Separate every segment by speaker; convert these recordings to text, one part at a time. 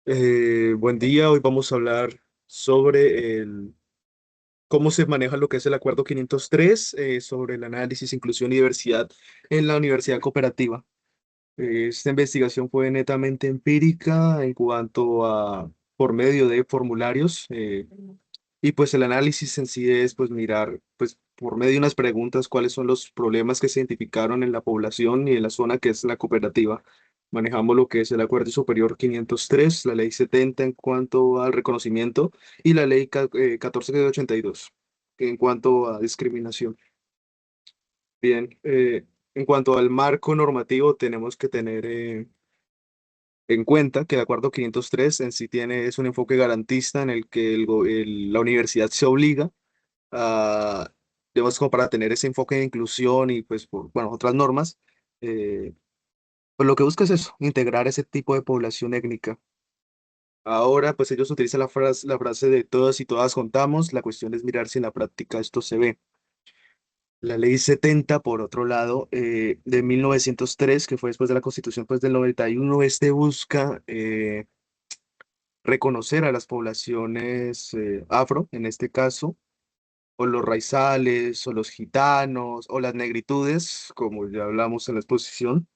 Speaker 1: Buen día, hoy vamos a hablar sobre cómo se maneja lo que es el Acuerdo 503, sobre el análisis, inclusión y diversidad en la universidad cooperativa. Esta investigación fue netamente empírica en cuanto a por medio de formularios, y pues el análisis en sí es pues mirar pues por medio de unas preguntas cuáles son los problemas que se identificaron en la población y en la zona que es la cooperativa. Manejamos lo que es el Acuerdo Superior 503, la Ley 70 en cuanto al reconocimiento y la Ley 1482 en cuanto a discriminación. Bien, en cuanto al marco normativo tenemos que tener en cuenta que el Acuerdo 503 en sí es un enfoque garantista en el que la universidad se obliga a, digamos, como para tener ese enfoque de inclusión y pues, bueno, otras normas, pues lo que busca es eso, integrar ese tipo de población étnica. Ahora, pues ellos utilizan la frase de todas y todas contamos, la cuestión es mirar si en la práctica esto se ve. La ley 70 por otro lado, de 1903, que fue después de la Constitución pues, del 91, este busca reconocer a las poblaciones afro, en este caso, o los raizales, o los gitanos, o las negritudes, como ya hablamos en la exposición.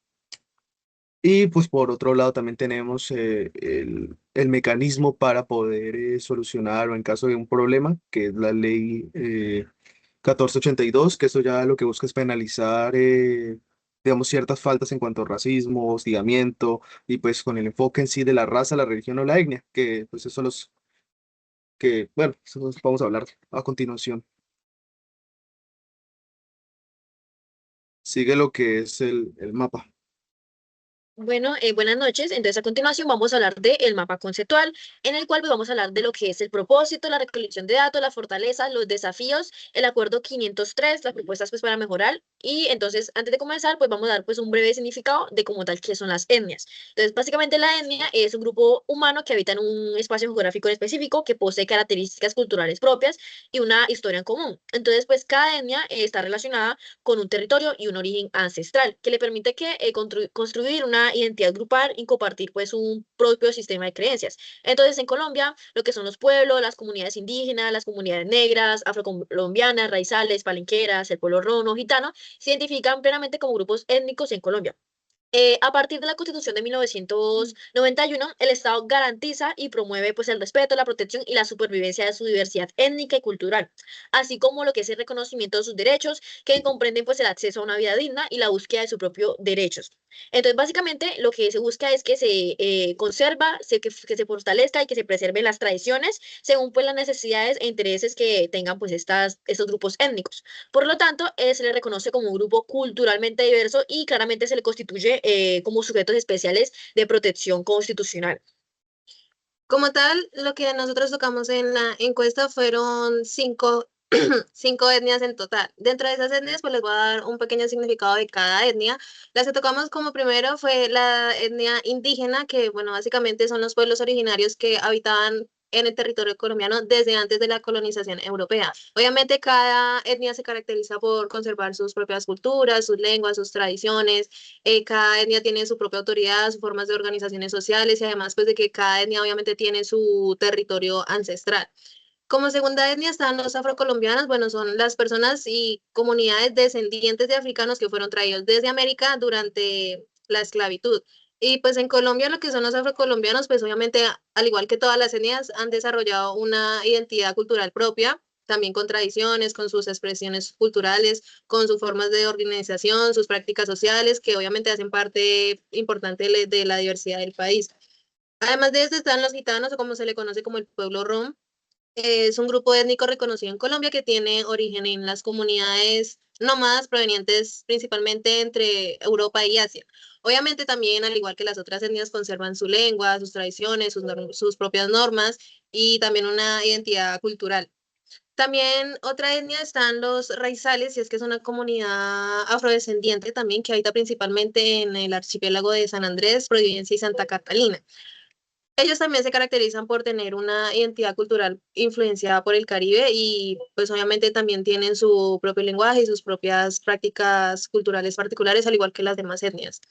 Speaker 1: Y pues por otro lado también tenemos el mecanismo para poder solucionar o en caso de un problema, que es la ley 1482, que eso ya lo que busca es penalizar, digamos, ciertas faltas en cuanto a racismo, hostigamiento, y pues con el enfoque en sí de la raza, la religión o la etnia, que pues eso los que, bueno, eso los vamos a hablar a continuación. Sigue lo que es el mapa.
Speaker 2: Bueno, buenas noches. Entonces, a continuación vamos a hablar del mapa conceptual, en el cual pues, vamos a hablar de lo que es el propósito, la recolección de datos, las fortalezas, los desafíos, el acuerdo 503, las propuestas pues para mejorar. Y entonces, antes de comenzar, pues vamos a dar pues un breve significado de como tal qué son las etnias. Entonces, básicamente la etnia es un grupo humano que habita en un espacio geográfico en específico que posee características culturales propias y una historia en común. Entonces, pues cada etnia está relacionada con un territorio y un origen ancestral, que le permite construir una identidad grupal y compartir pues un propio sistema de creencias. Entonces en Colombia, lo que son los pueblos, las comunidades indígenas, las comunidades negras, afrocolombianas, raizales, palenqueras, el pueblo rono, gitano, se identifican plenamente como grupos étnicos en Colombia. A partir de la Constitución de 1991, el Estado garantiza y promueve pues, el respeto, la protección y la supervivencia de su diversidad étnica y cultural, así como lo que es el reconocimiento de sus derechos, que comprenden pues, el acceso a una vida digna y la búsqueda de sus propios derechos. Entonces, básicamente, lo que se busca es que se conserva, que se fortalezca y que se preserven las tradiciones según pues, las necesidades e intereses que tengan pues, estos grupos étnicos. Por lo tanto, se le reconoce como un grupo culturalmente diverso y claramente se le constituye como sujetos especiales de protección constitucional.
Speaker 3: Como tal, lo que nosotros tocamos en la encuesta fueron cinco etnias en total. Dentro de esas etnias, pues les voy a dar un pequeño significado de cada etnia. Las que tocamos como primero fue la etnia indígena, que bueno, básicamente son los pueblos originarios que habitaban en el territorio colombiano desde antes de la colonización europea. Obviamente cada etnia se caracteriza por conservar sus propias culturas, sus lenguas, sus tradiciones. Cada etnia tiene su propia autoridad, sus formas de organizaciones sociales y además pues de que cada etnia obviamente tiene su territorio ancestral. Como segunda etnia están los afrocolombianos, bueno, son las personas y comunidades descendientes de africanos que fueron traídos desde América durante la esclavitud. Y pues en Colombia lo que son los afrocolombianos, pues obviamente, al igual que todas las etnias, han desarrollado una identidad cultural propia, también con tradiciones, con sus expresiones culturales, con sus formas de organización, sus prácticas sociales, que obviamente hacen parte importante de la diversidad del país. Además de esto están los gitanos, o como se le conoce como el pueblo rom, es un grupo étnico reconocido en Colombia que tiene origen en las comunidades nómadas provenientes principalmente entre Europa y Asia. Obviamente también, al igual que las otras etnias, conservan su lengua, sus tradiciones, sus propias normas y también una identidad cultural. También otra etnia están los raizales, y es que es una comunidad afrodescendiente también que habita principalmente en el archipiélago de San Andrés, Providencia y Santa Catalina. Ellos también se caracterizan por tener una identidad cultural influenciada por el Caribe y pues obviamente también tienen su propio lenguaje y sus propias prácticas culturales particulares, al igual que las demás etnias.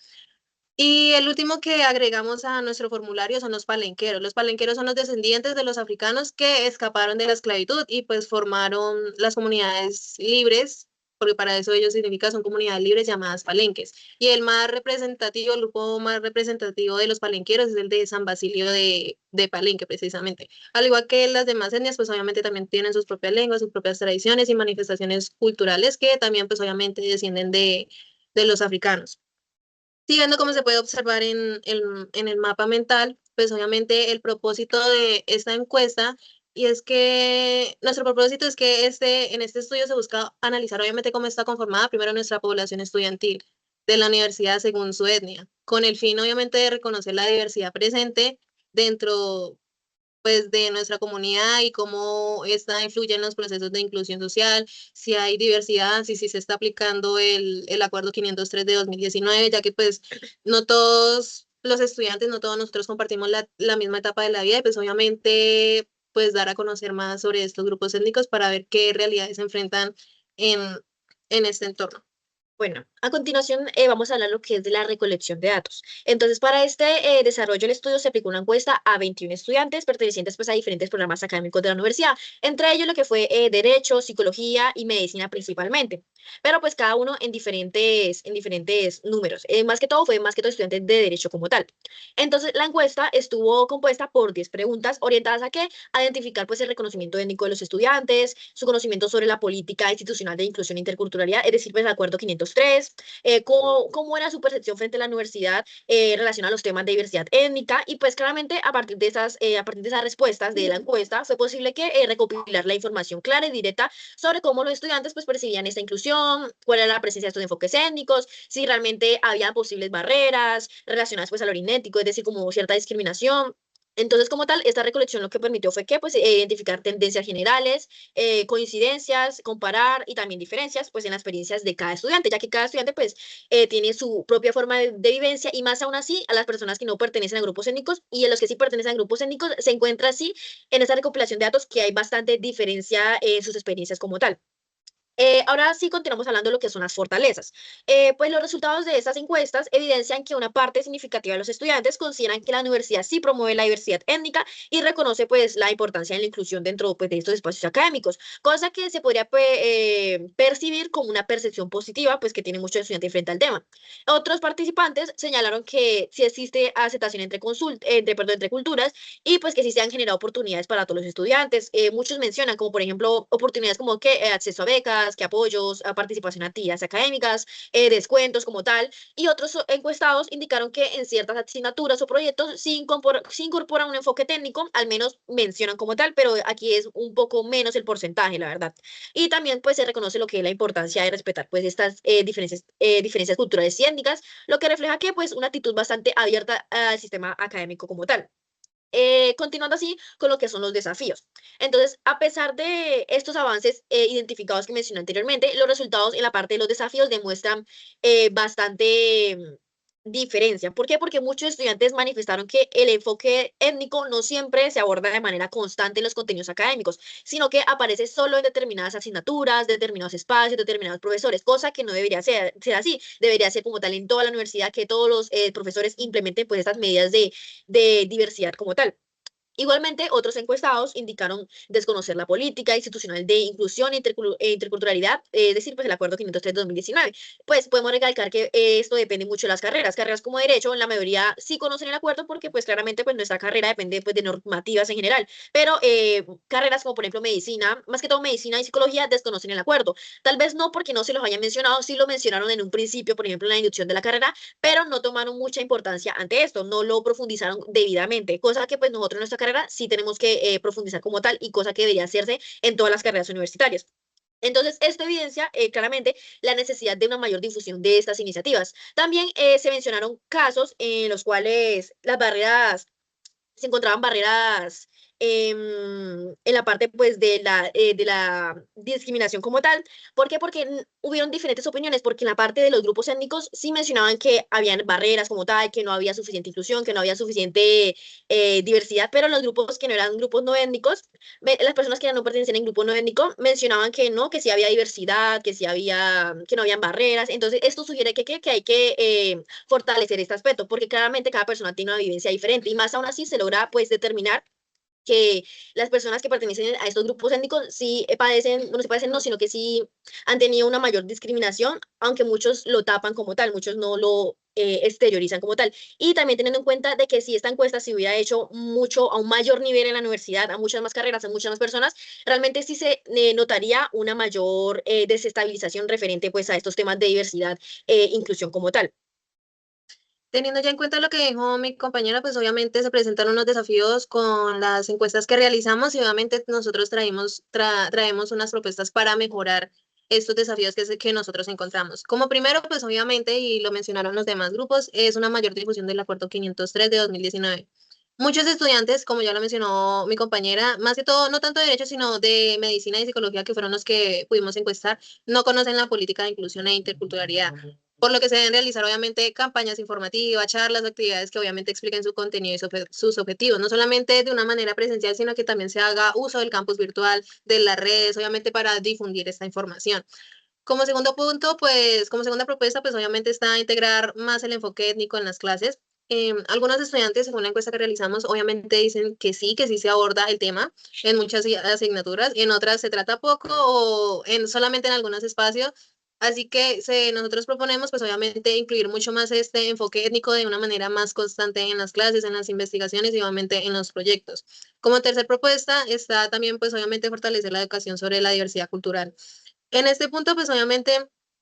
Speaker 3: Y el último que agregamos a nuestro formulario son los palenqueros. Los palenqueros son los descendientes de los africanos que escaparon de la esclavitud y pues formaron las comunidades libres, porque para eso ellos significa son comunidades libres llamadas palenques. Y el más representativo, el grupo más representativo de los palenqueros es el de San Basilio de Palenque, precisamente. Al igual que las demás etnias, pues obviamente también tienen sus propias lenguas, sus propias tradiciones y manifestaciones culturales que también pues obviamente descienden de los africanos. Sí, viendo cómo se puede observar en el mapa mental, pues obviamente el propósito de esta encuesta, y es que nuestro propósito es que en este estudio se busca analizar obviamente cómo está conformada primero nuestra población estudiantil de la universidad según su etnia, con el fin obviamente de reconocer la diversidad presente dentro pues de nuestra comunidad y cómo esta influye en los procesos de inclusión social, si hay diversidad, si se está aplicando el Acuerdo 503 de 2019, ya que pues no todos los estudiantes, no todos nosotros compartimos la misma etapa de la vida y pues obviamente pues dar a conocer más sobre estos grupos étnicos para ver qué realidades se enfrentan en, en este entorno.
Speaker 2: Bueno, a continuación vamos a hablar lo que es de la recolección de datos. Entonces, para este desarrollo del estudio se aplicó una encuesta a 21 estudiantes pertenecientes pues, a diferentes programas académicos de la universidad, entre ellos lo que fue Derecho, Psicología y Medicina principalmente, pero pues cada uno en diferentes números. Más que todo estudiantes de Derecho como tal. Entonces, la encuesta estuvo compuesta por 10 preguntas orientadas a qué? A identificar pues el reconocimiento étnico de los estudiantes, su conocimiento sobre la política institucional de inclusión e interculturalidad, es decir, pues el acuerdo 503, cómo era su percepción frente a la universidad relacionada a los temas de diversidad étnica y pues claramente a partir de esas respuestas de la encuesta fue posible que recopilar la información clara y directa sobre cómo los estudiantes pues percibían esta inclusión, cuál era la presencia de estos enfoques étnicos, si realmente había posibles barreras relacionadas pues al origen étnico, es decir, como cierta discriminación. Entonces, como tal, esta recolección lo que permitió fue que, pues, identificar tendencias generales, coincidencias, comparar y también diferencias, pues, en las experiencias de cada estudiante, ya que cada estudiante, pues, tiene su propia forma de vivencia y más aún así, a las personas que no pertenecen a grupos étnicos y a los que sí pertenecen a grupos étnicos, se encuentra así en esta recopilación de datos que hay bastante diferencia en sus experiencias como tal. Ahora sí continuamos hablando de lo que son las fortalezas. Pues los resultados de estas encuestas evidencian que una parte significativa de los estudiantes consideran que la universidad sí promueve la diversidad étnica y reconoce pues la importancia de la inclusión dentro pues, de estos espacios académicos, cosa que se podría percibir como una percepción positiva pues que tiene muchos estudiantes frente al tema. Otros participantes señalaron que sí existe aceptación entre culturas y pues que sí se han generado oportunidades para todos los estudiantes. Muchos mencionan como por ejemplo oportunidades como que acceso a becas, que apoyos, a participación en actividades académicas, descuentos como tal, y otros encuestados indicaron que en ciertas asignaturas o proyectos sí incorporan un enfoque técnico, al menos mencionan como tal, pero aquí es un poco menos el porcentaje, la verdad. Y también pues se reconoce lo que es la importancia de respetar pues estas diferencias culturales y étnicas, lo que refleja que pues una actitud bastante abierta al sistema académico como tal. Continuando así con lo que son los desafíos. Entonces, a pesar de estos avances identificados que mencioné anteriormente, los resultados en la parte de los desafíos demuestran bastante diferencia. ¿Por qué? Porque muchos estudiantes manifestaron que el enfoque étnico no siempre se aborda de manera constante en los contenidos académicos, sino que aparece solo en determinadas asignaturas, determinados espacios, determinados profesores, cosa que no debería ser así. Debería ser como tal en toda la universidad que todos los profesores implementen pues estas medidas de diversidad como tal. Igualmente, otros encuestados indicaron desconocer la política institucional de inclusión e interculturalidad, es decir, pues el Acuerdo 503 de 2019. Pues podemos recalcar que esto depende mucho de las carreras. Carreras como Derecho, la mayoría sí conocen el acuerdo porque pues claramente pues nuestra carrera depende pues de normativas en general. Pero carreras como por ejemplo Medicina, más que todo Medicina y Psicología desconocen el acuerdo. Tal vez no porque no se los hayan mencionado, sí lo mencionaron en un principio, por ejemplo en la inducción de la carrera, pero no tomaron mucha importancia ante esto, no lo profundizaron debidamente, cosa que pues nosotros en nuestra carrera sí tenemos que profundizar como tal y cosa que debería hacerse en todas las carreras universitarias. Entonces, esto evidencia claramente la necesidad de una mayor difusión de estas iniciativas. También se mencionaron casos en los cuales se encontraban barreras en la parte pues de la discriminación como tal. ¿Por qué? Porque hubieron diferentes opiniones, porque en la parte de los grupos étnicos sí mencionaban que habían barreras como tal, que no había suficiente inclusión, que no había suficiente diversidad, pero los grupos que no eran grupos no étnicos, las personas que no pertenecían en grupo no étnico mencionaban que no, que sí había diversidad, que sí había, que no habían barreras. Entonces, esto sugiere que hay que fortalecer este aspecto, porque claramente cada persona tiene una vivencia diferente y más aún así se logra pues determinar que las personas que pertenecen a estos grupos étnicos sí padecen, no se padecen, no, sino que sí han tenido una mayor discriminación, aunque muchos lo tapan como tal, muchos no lo exteriorizan como tal. Y también teniendo en cuenta de que si esta encuesta se hubiera hecho mucho, a un mayor nivel en la universidad, a muchas más carreras, a muchas más personas, realmente sí se notaría una mayor desestabilización referente pues a estos temas de diversidad e inclusión como tal.
Speaker 3: Teniendo ya en cuenta lo que dijo mi compañera, pues obviamente se presentan unos desafíos con las encuestas que realizamos y obviamente nosotros traemos unas propuestas para mejorar estos desafíos que nosotros encontramos. Como primero, pues obviamente, y lo mencionaron los demás grupos, es una mayor difusión del Acuerdo 503 de 2019. Muchos estudiantes, como ya lo mencionó mi compañera, más que todo, no tanto de derecho, sino de medicina y psicología, que fueron los que pudimos encuestar, no conocen la política de inclusión e interculturalidad, por lo que se deben realizar obviamente campañas informativas, charlas, actividades que obviamente expliquen su contenido y sus objetivos, no solamente de una manera presencial, sino que también se haga uso del campus virtual, de las redes, obviamente para difundir esta información. Como segundo punto, pues como segunda propuesta, pues obviamente está integrar más el enfoque étnico en las clases. Algunos estudiantes, según la encuesta que realizamos, obviamente dicen que sí se aborda el tema en muchas asignaturas y en otras se trata poco o solamente en algunos espacios. Así que nosotros proponemos, pues obviamente, incluir mucho más este enfoque étnico de una manera más constante en las clases, en las investigaciones y obviamente en los proyectos. Como tercer propuesta está también, pues obviamente, fortalecer la educación sobre la diversidad cultural. En este punto, pues obviamente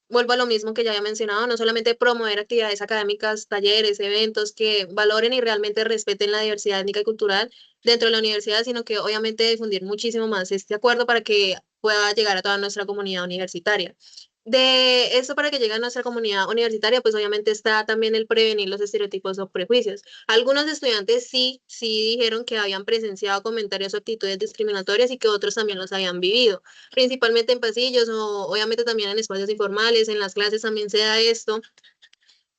Speaker 3: vuelvo a lo mismo que ya había mencionado, no solamente promover actividades académicas, talleres, eventos que valoren y realmente respeten la diversidad étnica y cultural dentro de la universidad, sino que obviamente difundir muchísimo más este acuerdo para que pueda llegar a toda nuestra comunidad universitaria. De esto para que llegue a nuestra comunidad universitaria, pues obviamente está también el prevenir los estereotipos o prejuicios. Algunos estudiantes sí dijeron que habían presenciado comentarios o actitudes discriminatorias y que otros también los habían vivido principalmente en pasillos o obviamente también en espacios informales, en las clases también se da esto.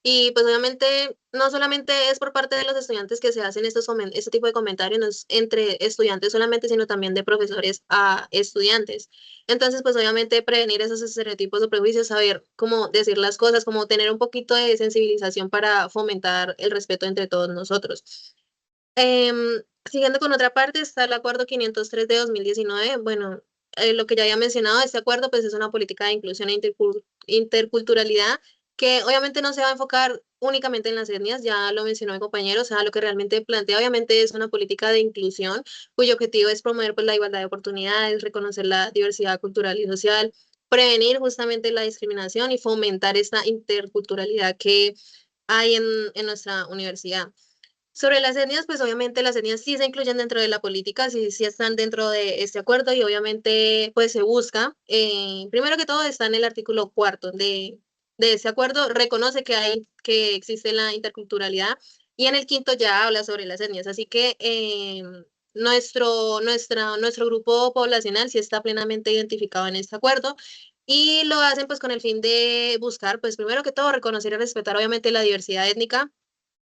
Speaker 3: Y pues obviamente no solamente es por parte de los estudiantes que se hacen este tipo de comentarios, no es entre estudiantes solamente, sino también de profesores a estudiantes. Entonces, pues obviamente prevenir esos estereotipos o prejuicios, saber cómo decir las cosas, como tener un poquito de sensibilización para fomentar el respeto entre todos nosotros. Siguiendo con otra parte, está el Acuerdo 503 de 2019. Bueno, lo que ya había mencionado, este acuerdo pues es una política de inclusión e interculturalidad que obviamente no se va a enfocar únicamente en las etnias, ya lo mencionó mi compañero, o sea, lo que realmente plantea obviamente es una política de inclusión cuyo objetivo es promover pues la igualdad de oportunidades, reconocer la diversidad cultural y social, prevenir justamente la discriminación y fomentar esta interculturalidad que hay en nuestra universidad. Sobre las etnias, pues obviamente las etnias sí se incluyen dentro de la política, sí están dentro de este acuerdo y obviamente pues se busca, primero que todo está en el artículo cuarto de ese acuerdo, reconoce que existe la interculturalidad y en el quinto ya habla sobre las etnias, así que nuestro grupo poblacional sí está plenamente identificado en este acuerdo y lo hacen pues con el fin de buscar pues primero que todo reconocer y respetar obviamente la diversidad étnica,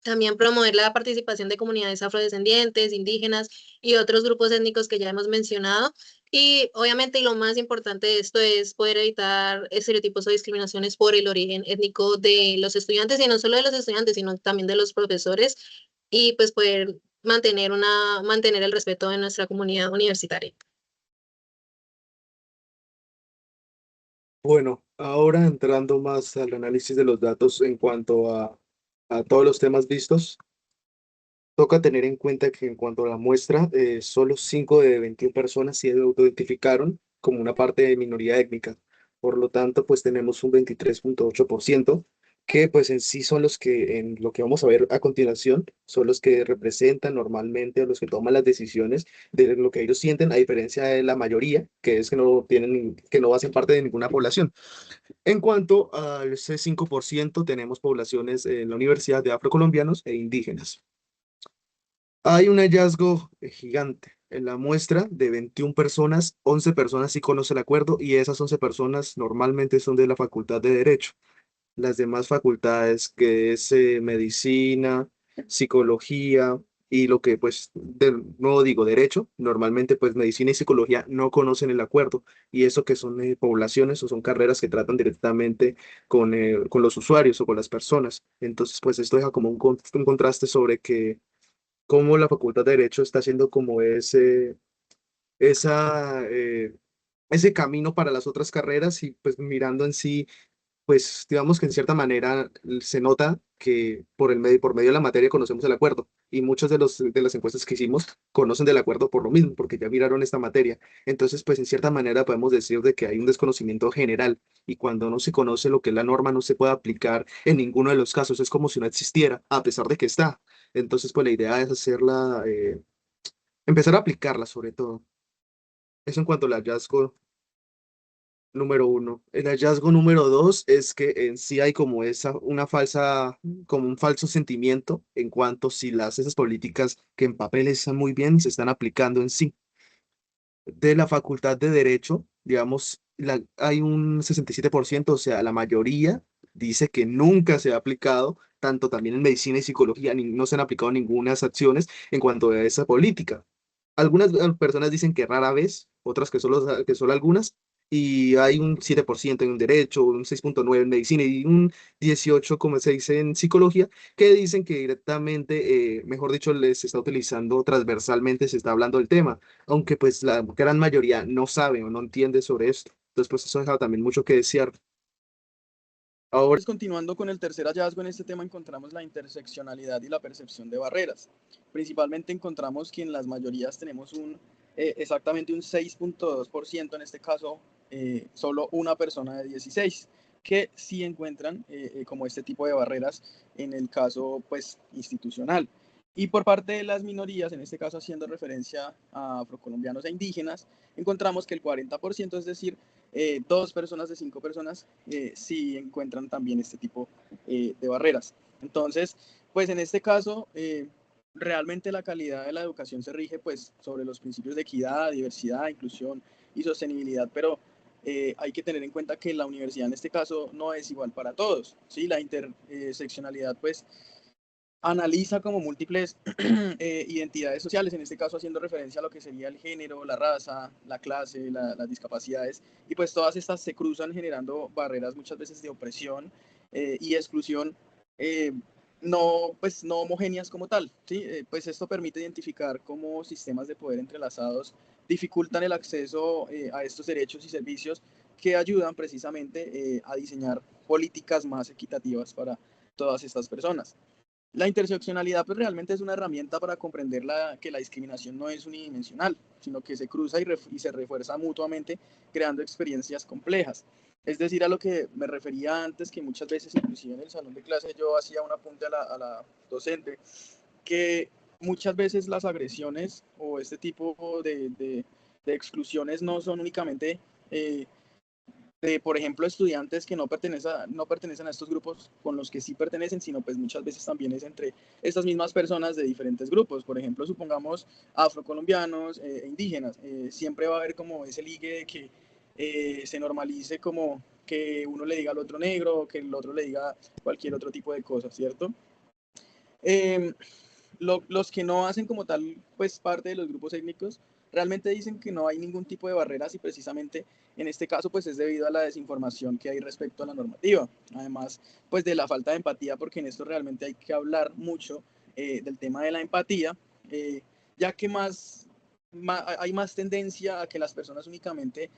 Speaker 3: también promover la participación de comunidades afrodescendientes, indígenas y otros grupos étnicos que ya hemos mencionado. Y obviamente, y lo más importante de esto es poder evitar estereotipos o discriminaciones por el origen étnico de los estudiantes, y no solo de los estudiantes, sino también de los profesores, y pues poder mantener el respeto de nuestra comunidad universitaria.
Speaker 1: Bueno, ahora entrando más al análisis de los datos en cuanto a todos los temas vistos, toca tener en cuenta que en cuanto a la muestra, solo 5 de 21 personas se autoidentificaron como una parte de minoría étnica. Por lo tanto, pues tenemos un 23,8% que pues en sí son los que, en lo que vamos a ver a continuación, son los que representan normalmente a los que toman las decisiones de lo que ellos sienten, a diferencia de la mayoría, que es que no tienen, que no hacen parte de ninguna población. En cuanto al C5%, tenemos poblaciones en la universidad de afrocolombianos e indígenas. Hay un hallazgo gigante. En la muestra de 21 personas, 11 personas sí conocen el acuerdo y esas 11 personas normalmente son de la Facultad de Derecho. Las demás facultades, que es medicina, psicología y lo que pues de nuevo digo derecho, normalmente pues medicina y psicología no conocen el acuerdo y eso que son poblaciones o son carreras que tratan directamente con los usuarios o con las personas. Entonces pues esto deja como un contraste sobre que cómo la Facultad de Derecho está haciendo como esa, ese camino para las otras carreras y pues mirando en sí pues digamos que en cierta manera se nota que por medio de la materia conocemos el acuerdo y muchas de las encuestas que hicimos conocen del acuerdo por lo mismo, porque ya miraron esta materia. Entonces, pues en cierta manera podemos decir de que hay un desconocimiento general y cuando no se conoce lo que es la norma no se puede aplicar en ninguno de los casos, es como si no existiera, a pesar de que está. Entonces, pues la idea es hacerla, empezar a aplicarla sobre todo. Eso en cuanto al hallazgo número uno. El hallazgo número dos es que en sí hay como una falsa, como un falso sentimiento en cuanto si esas políticas que en papel están muy bien se están aplicando en sí. De la Facultad de Derecho, digamos, hay un 67%, o sea, la mayoría dice que nunca se ha aplicado, tanto también en medicina y psicología, no se han aplicado ninguna acciones en cuanto a esa política. Algunas personas dicen que rara vez, otras que solo algunas, y hay un 7% en derecho, un 6,9 en medicina y un 18,6 en psicología, que dicen que directamente, mejor dicho, les está utilizando transversalmente, se está hablando del tema, aunque pues la gran mayoría no sabe o no entiende sobre esto. Entonces, pues eso deja también mucho que desear. Ahora,
Speaker 4: Pues continuando con el tercer hallazgo en este tema, encontramos la interseccionalidad y la percepción de barreras. Principalmente encontramos que en las mayorías tenemos exactamente un 6,2%, en este caso solo una persona de 16, que sí encuentran como este tipo de barreras en el caso pues institucional. Y por parte de las minorías, en este caso haciendo referencia a afrocolombianos e indígenas, encontramos que el 40%, es decir, 2 personas de 5 personas, sí encuentran también este tipo de barreras. Entonces, pues en este caso, realmente la calidad de la educación se rige pues sobre los principios de equidad, diversidad, inclusión y sostenibilidad, pero hay que tener en cuenta que la universidad en este caso no es igual para todos, ¿sí? La interseccionalidad pues analiza como múltiples identidades sociales, en este caso haciendo referencia a lo que sería el género, la raza, la clase, las discapacidades, y pues todas estas se cruzan generando barreras muchas veces de opresión y exclusión eh, pues no homogéneas como tal, ¿sí? Pues esto permite identificar cómo sistemas de poder entrelazados dificultan el acceso a estos derechos y servicios que ayudan precisamente a diseñar políticas más equitativas para todas estas personas. La interseccionalidad pues realmente es una herramienta para comprender que la discriminación no es unidimensional, sino que se cruza y se refuerza mutuamente, creando experiencias complejas. Es decir, a lo que me refería antes, que muchas veces, inclusive en el salón de clase, yo hacía un apunte a la docente, que muchas veces las agresiones o este tipo de exclusiones no son únicamente de, por ejemplo, estudiantes que no pertenecen a estos grupos con los que sí pertenecen, sino pues muchas veces también es entre estas mismas personas de diferentes grupos. Por ejemplo, supongamos afrocolombianos e indígenas. Siempre va a haber como ese ligue de que se normalice como que uno le diga al otro negro, o que el otro le diga cualquier otro tipo de cosas, ¿cierto? Eh, los que no hacen como tal, pues parte de los grupos étnicos, realmente dicen que no hay ningún tipo de barreras y precisamente en este caso pues es debido a la desinformación que hay respecto a la normativa. Además, pues de la falta de empatía, porque en esto realmente hay que hablar mucho del tema de la empatía, ya que hay más tendencia a que las personas únicamente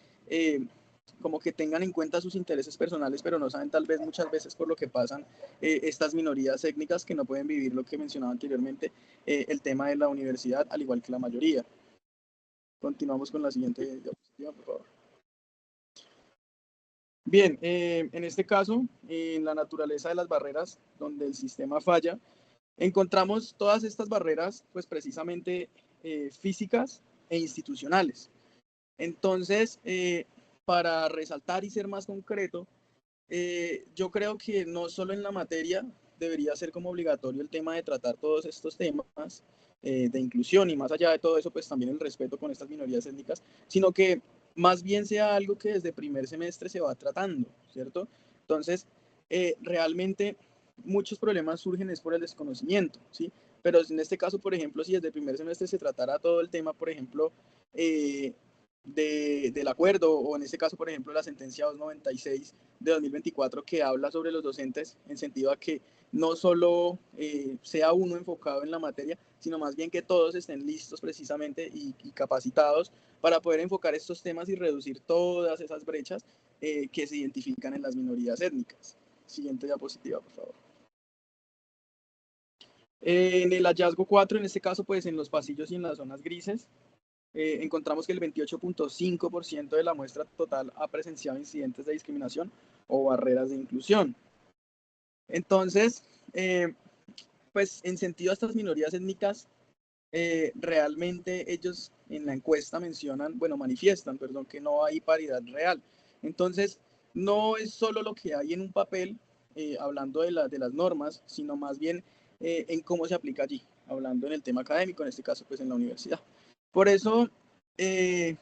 Speaker 4: como que tengan en cuenta sus intereses personales, pero no saben tal vez muchas veces por lo que pasan estas minorías étnicas que no pueden vivir lo que mencionaba anteriormente, el tema de la universidad, al igual que la mayoría. Continuamos con la siguiente diapositiva, por favor. Bien, en este caso, en la naturaleza de las barreras, donde el sistema falla, encontramos todas estas barreras, pues precisamente físicas e institucionales. Entonces, para resaltar y ser más concreto, yo creo que no solo en la materia debería ser como obligatorio el tema de tratar todos estos temas de inclusión y más allá de todo eso, pues también el respeto con estas minorías étnicas, sino que más bien sea algo que desde primer semestre se va tratando, ¿cierto? Entonces, realmente muchos problemas surgen es por el desconocimiento, ¿sí? Pero en este caso, por ejemplo, si desde el primer semestre se tratara todo el tema, por ejemplo, del acuerdo, o en este caso, por ejemplo, la sentencia 296 de 2024 que habla sobre los docentes en sentido a que no solo sea uno enfocado en la materia, sino más bien que todos estén listos precisamente y capacitados para poder enfocar estos temas y reducir todas esas brechas que se identifican en las minorías étnicas. Siguiente diapositiva, por favor. En el hallazgo 4, en este caso, pues en los pasillos y en las zonas grises, encontramos que el 28.5% de la muestra total ha presenciado incidentes de discriminación o barreras de inclusión. Entonces, pues en sentido a estas minorías étnicas, realmente ellos en la encuesta manifiestan, que no hay paridad real. Entonces, no es solo lo que hay en un papel, hablando de las normas, sino más bien en cómo se aplica allí, hablando en el tema académico, en este caso, pues en la universidad. Por eso, en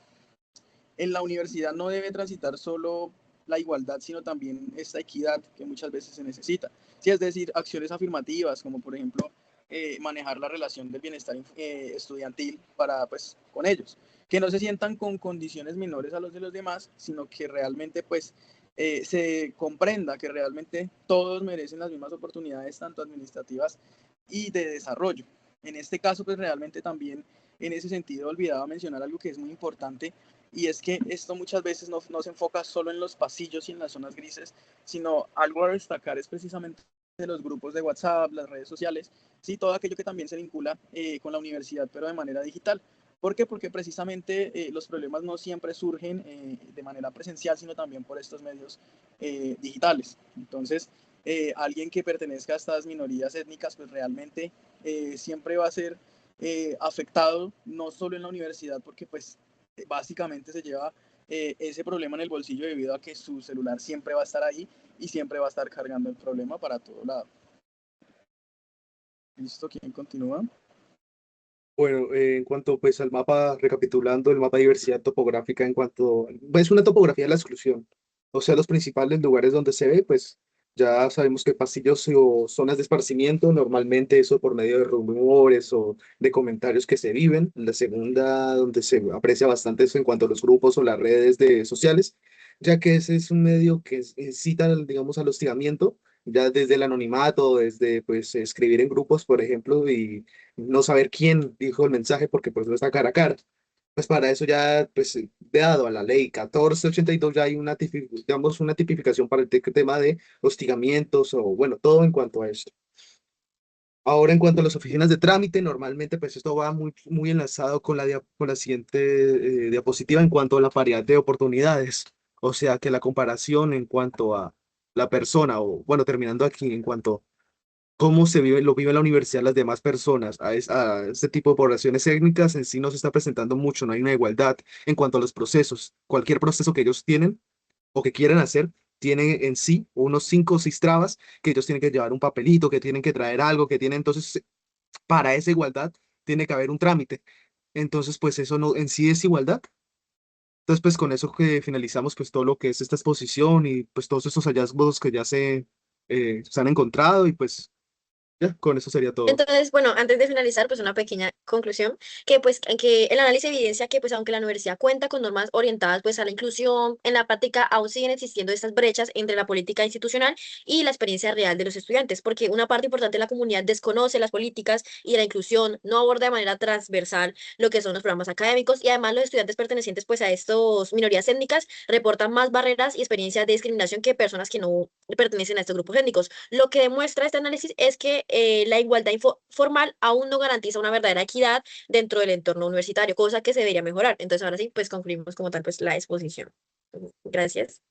Speaker 4: la universidad no debe transitar solo la igualdad, sino también esta equidad que muchas veces se necesita. Sí, es decir, acciones afirmativas, como por ejemplo manejar la relación del bienestar estudiantil pues, con ellos. Que no se sientan con condiciones menores a los de los demás, sino que realmente pues, se comprenda que realmente todos merecen las mismas oportunidades, tanto administrativas y de desarrollo. En este caso, pues realmente también en ese sentido olvidaba mencionar algo que es muy importante, y es que esto muchas veces no se enfoca solo en los pasillos y en las zonas grises, sino algo a destacar es precisamente de los grupos de WhatsApp, las redes sociales, sí, todo aquello que también se vincula con la universidad, pero de manera digital. ¿Por qué? Porque precisamente los problemas no siempre surgen de manera presencial, sino también por estos medios digitales. Entonces, alguien que pertenezca a estas minorías étnicas, pues realmente siempre va a ser afectado, no solo en la universidad, porque pues básicamente se lleva ese problema en el bolsillo debido a que su celular siempre va a estar ahí y siempre va a estar cargando el problema para todo lado. ¿Listo? ¿Quién continúa?
Speaker 1: Bueno, en cuanto pues al mapa, recapitulando el mapa de diversidad topográfica en cuanto, es una topografía de la exclusión, o sea, los principales lugares donde se ve, pues ya sabemos que pasillos o zonas de esparcimiento, normalmente eso por medio de rumores o de comentarios que se viven. La segunda, donde se aprecia bastante eso en cuanto a los grupos o las redes sociales, ya que ese es un medio que incita, digamos, al hostigamiento, ya desde el anonimato, desde pues escribir en grupos, por ejemplo, y no saber quién dijo el mensaje porque pues no está cara a cara. Pues para eso ya, pues dado a la ley 1482 ya hay una, digamos, una tipificación para el tema de hostigamientos o bueno, todo en cuanto a esto. Ahora, en cuanto a las oficinas de trámite, normalmente pues esto va muy enlazado con con la siguiente diapositiva en cuanto a la paridad de oportunidades. O sea, que la comparación en cuanto a la persona, o bueno, terminando aquí, en cuanto cómo lo vive la universidad las demás personas, a este tipo de poblaciones étnicas en sí no se está presentando mucho, no hay una igualdad en cuanto a los procesos. Cualquier proceso que ellos tienen o que quieren hacer, tiene en sí unos 5 o 6 trabas que ellos tienen que llevar un papelito, que tienen que traer algo, que tienen, entonces, para esa igualdad tiene que haber un trámite. Entonces, pues eso no en sí es igualdad. Entonces, pues con eso que finalizamos pues todo lo que es esta exposición y pues todos estos hallazgos que ya se han encontrado y pues ya, con eso sería todo.
Speaker 2: Entonces, bueno, antes de finalizar, pues una pequeña conclusión, que pues que el análisis evidencia que pues aunque la universidad cuenta con normas orientadas pues a la inclusión, en la práctica aún siguen existiendo estas brechas entre la política institucional y la experiencia real de los estudiantes, porque una parte importante de la comunidad desconoce las políticas y la inclusión, no aborda de manera transversal lo que son los programas académicos y además los estudiantes pertenecientes pues a estas minorías étnicas reportan más barreras y experiencias de discriminación que personas que no pertenecen a estos grupos étnicos. Lo que demuestra este análisis es que la igualdad formal aún no garantiza una verdadera equidad dentro del entorno universitario, cosa que se debería mejorar. Entonces, ahora sí, pues concluimos como tal pues la exposición. Gracias.